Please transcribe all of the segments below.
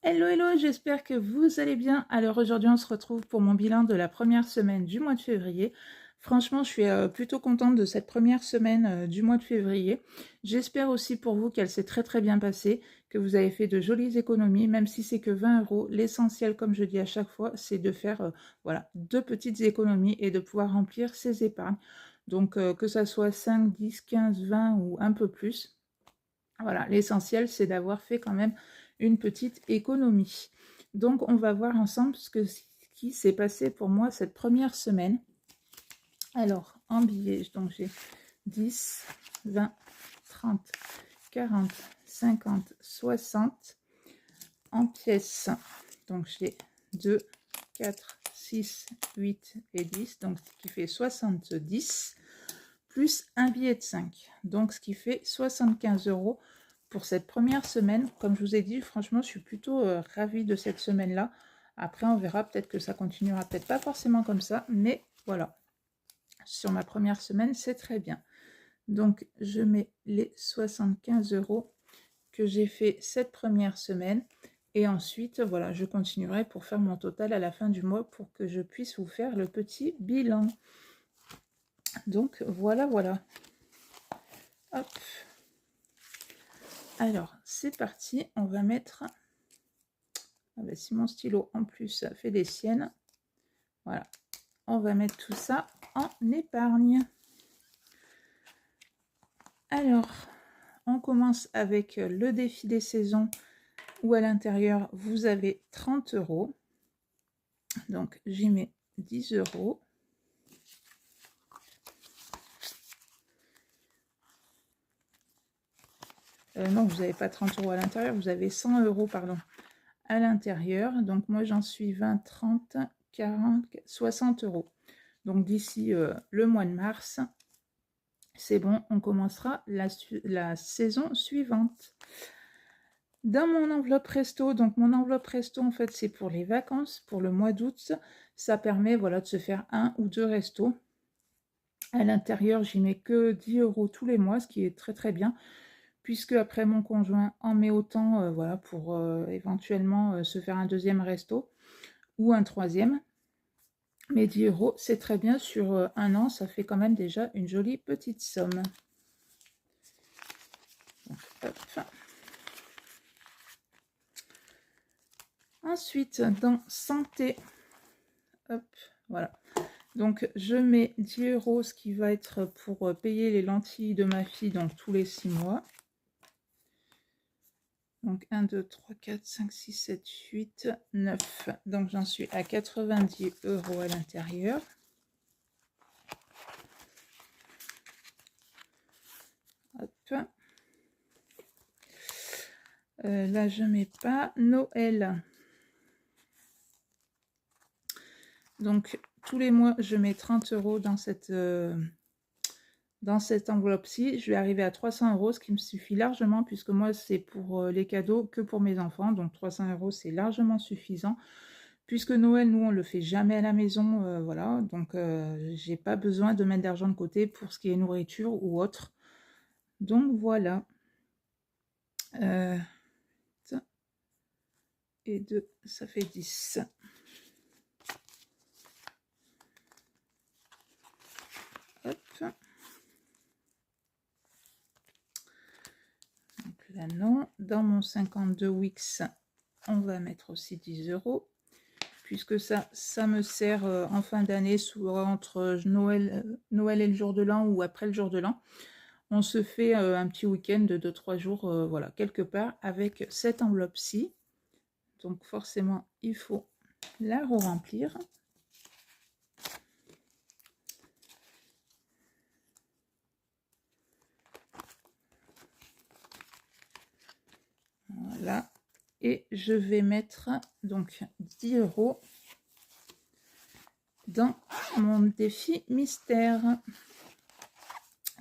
Hello, hello, j'espère que vous allez bien. Alors aujourd'hui, on se retrouve pour mon bilan de la première semaine du mois de février. Franchement, je suis plutôt contente de cette première semaine du mois de février. J'espère aussi pour vous qu'elle s'est très très bien passée, que vous avez fait de jolies économies, même si c'est que 20 euros. L'essentiel, comme je dis à chaque fois, c'est de faire voilà, de petites économies et de pouvoir remplir ses épargnes. Donc que ça soit 5, 10, 15, 20 ou un peu plus. Voilà, l'essentiel, c'est d'avoir fait quand même une petite économie. Donc, on va voir ensemble ce qui s'est passé pour moi cette première semaine. Alors, en billets, donc j'ai 10, 20, 30, 40, 50, 60. En pièces, donc j'ai 2, 4, 6, 8 et 10, donc ce qui fait 70, plus un billet de 5, donc ce qui fait 75 euros pour cette première semaine. Comme je vous ai dit, franchement, je suis plutôt ravie de cette semaine-là. Après, on verra, peut-être que ça continuera, peut-être pas forcément comme ça, mais voilà. Sur ma première semaine, c'est très bien. Donc, je mets les 75 euros que j'ai fait cette première semaine. Et ensuite, voilà, je continuerai pour faire mon total à la fin du mois pour que je puisse vous faire le petit bilan. Donc, voilà, voilà. Hop. Alors, c'est parti. On va mettre... Ah ben, si mon stylo en plus fait des siennes, voilà, on va mettre tout ça en épargne. Alors, on commence avec le défi des saisons où à l'intérieur vous avez 30 euros. Donc, j'y mets 10 euros. Non, vous n'avez pas 30 euros à l'intérieur, vous avez 100 euros, pardon, à l'intérieur. Donc, moi, j'en suis 20, 30, 40, 60 euros. Donc, d'ici le mois de mars, c'est bon, on commencera la saison suivante. Dans mon enveloppe resto, donc mon enveloppe resto, en fait, c'est pour les vacances, pour le mois d'août. Ça permet, voilà, de se faire 1 ou 2 restos. À l'intérieur, j'y mets que 10 euros tous les mois, ce qui est très très bien, puisque après mon conjoint en met autant, voilà, pour éventuellement se faire un deuxième resto ou un troisième. Mais 10 euros, c'est très bien. Sur un an, ça fait quand même déjà une jolie petite somme. Donc, hop. Ensuite, dans santé, hop, voilà. Donc, je mets 10 euros, ce qui va être pour payer les lentilles de ma fille, donc tous les 6 mois. Donc, 1, 2, 3, 4, 5, 6, 7, 8, 9. Donc, j'en suis à 90 euros à l'intérieur. Hop. Là, je mets pas Noël. Donc, tous les mois, je mets 30 euros dans cette enveloppe-ci. Je vais arriver à 300 euros, ce qui me suffit largement, puisque moi, c'est pour les cadeaux que pour mes enfants. Donc, 300 euros, c'est largement suffisant. Puisque Noël, nous, on ne le fait jamais à la maison, voilà. Donc, j'ai pas besoin de mettre d'argent de côté pour ce qui est nourriture ou autre. Donc, voilà. Et 2, ça fait 10. Hop. Donc là, non. Dans mon 52 Wix, on va mettre aussi 10 euros. Puisque ça me sert en fin d'année, soit entre Noël et le jour de l'an ou après le jour de l'an. On se fait un petit week-end de 2-3 jours, voilà, quelque part, avec cette enveloppe-ci. Donc forcément, il faut la re-remplir. Voilà. Et je vais mettre donc 10 euros dans mon défi mystère.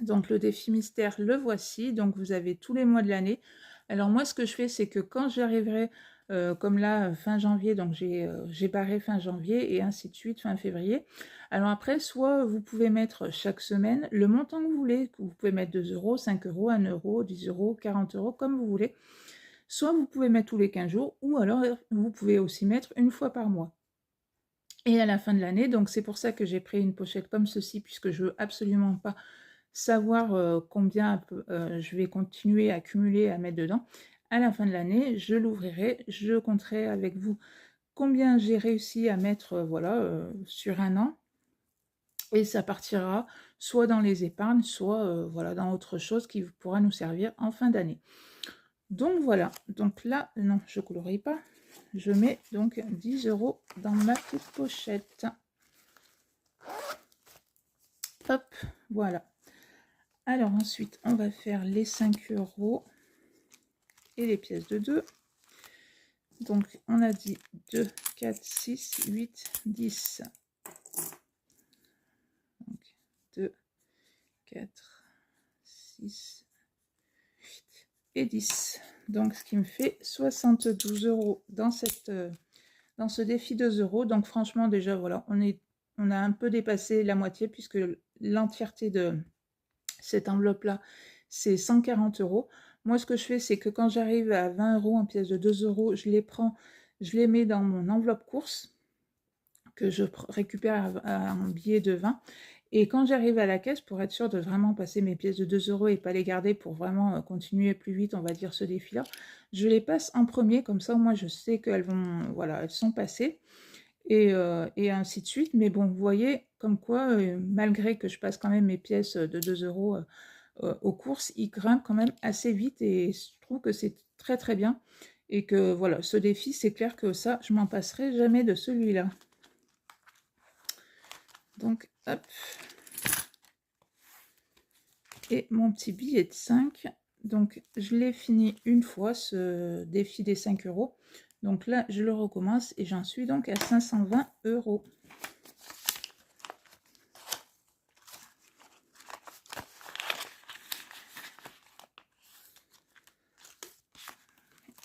Donc le défi mystère, le voici. Donc vous avez tous les mois de l'année. Alors moi, ce que je fais, c'est que quand j'arriverai, comme là, fin janvier, donc j'ai barré fin janvier et ainsi de suite, fin février. Alors après, soit vous pouvez mettre chaque semaine le montant que vous voulez. Vous pouvez mettre 2 euros, 5 euros, 1 euro, 10 euros, 40 euros, comme vous voulez. Soit vous pouvez mettre tous les 15 jours, ou alors vous pouvez aussi mettre une fois par mois. Et à la fin de l'année, donc c'est pour ça que j'ai pris une pochette comme ceci, puisque je veux absolument pas savoir combien je vais continuer à accumuler, à mettre dedans. À la fin de l'année, je l'ouvrirai, je compterai avec vous combien j'ai réussi à mettre voilà, sur un an. Et ça partira soit dans les épargnes, soit voilà, dans autre chose qui pourra nous servir en fin d'année. Donc voilà, donc là, non, je ne colorie pas. Je mets donc 10 € dans ma petite pochette. Hop, voilà. Alors ensuite, on va faire les 5 € et les pièces de 2. Donc on a dit 2, 4, 6, 8, 10. Donc 2, 4, 6, 8 et 10. Donc ce qui me fait 72 € dans ce défi 2 €. Donc franchement déjà voilà, on a un peu dépassé la moitié puisque l'entièreté de cette enveloppe là c'est 140 €. Moi ce que je fais c'est que quand j'arrive à 20 € en pièces de 2 €, je les prends, je les mets dans mon enveloppe course que je récupère en billet de 20. Et quand j'arrive à la caisse, pour être sûr de vraiment passer mes pièces de 2 € et pas les garder pour vraiment continuer plus vite, on va dire, ce défi-là, je les passe en premier, comme ça, moi, je sais qu'elles vont, voilà, elles sont passées, et ainsi de suite. Mais bon, vous voyez, comme quoi, malgré que je passe quand même mes pièces de 2 € aux courses, ils grimpent quand même assez vite, et je trouve que c'est très, très bien. Et que, voilà, ce défi, c'est clair que ça, je m'en passerai jamais de celui-là. Donc, hop. Et mon petit billet de 5. Donc, je l'ai fini une fois, ce défi des 5 €. Donc là, je le recommence et j'en suis donc à 520 €.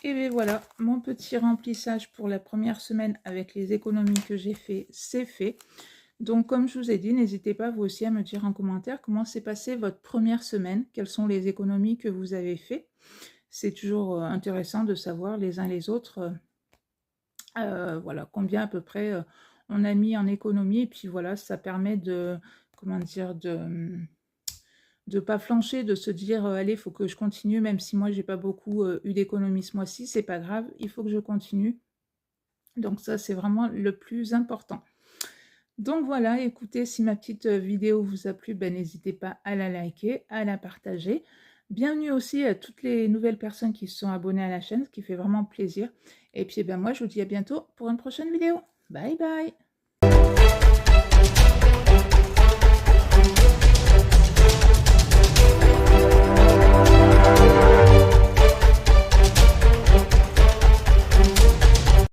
Et bien voilà, mon petit remplissage pour la première semaine avec les économies que j'ai fait, c'est fait. Donc, comme je vous ai dit, n'hésitez pas vous aussi à me dire en commentaire comment s'est passée votre première semaine, quelles sont les économies que vous avez fait. C'est toujours intéressant de savoir les uns les autres, voilà, combien à peu près on a mis en économie. Et puis voilà, ça permet de, comment dire, de pas flancher, de se dire allez, il faut que je continue, même si moi j'ai pas beaucoup eu d'économie ce mois-ci, c'est pas grave, il faut que je continue. Donc ça, c'est vraiment le plus important. Donc voilà, écoutez, si ma petite vidéo vous a plu, ben, n'hésitez pas à la liker, à la partager. Bienvenue aussi à toutes les nouvelles personnes qui se sont abonnées à la chaîne, ce qui fait vraiment plaisir. Et puis ben, moi, je vous dis à bientôt pour une prochaine vidéo. Bye bye!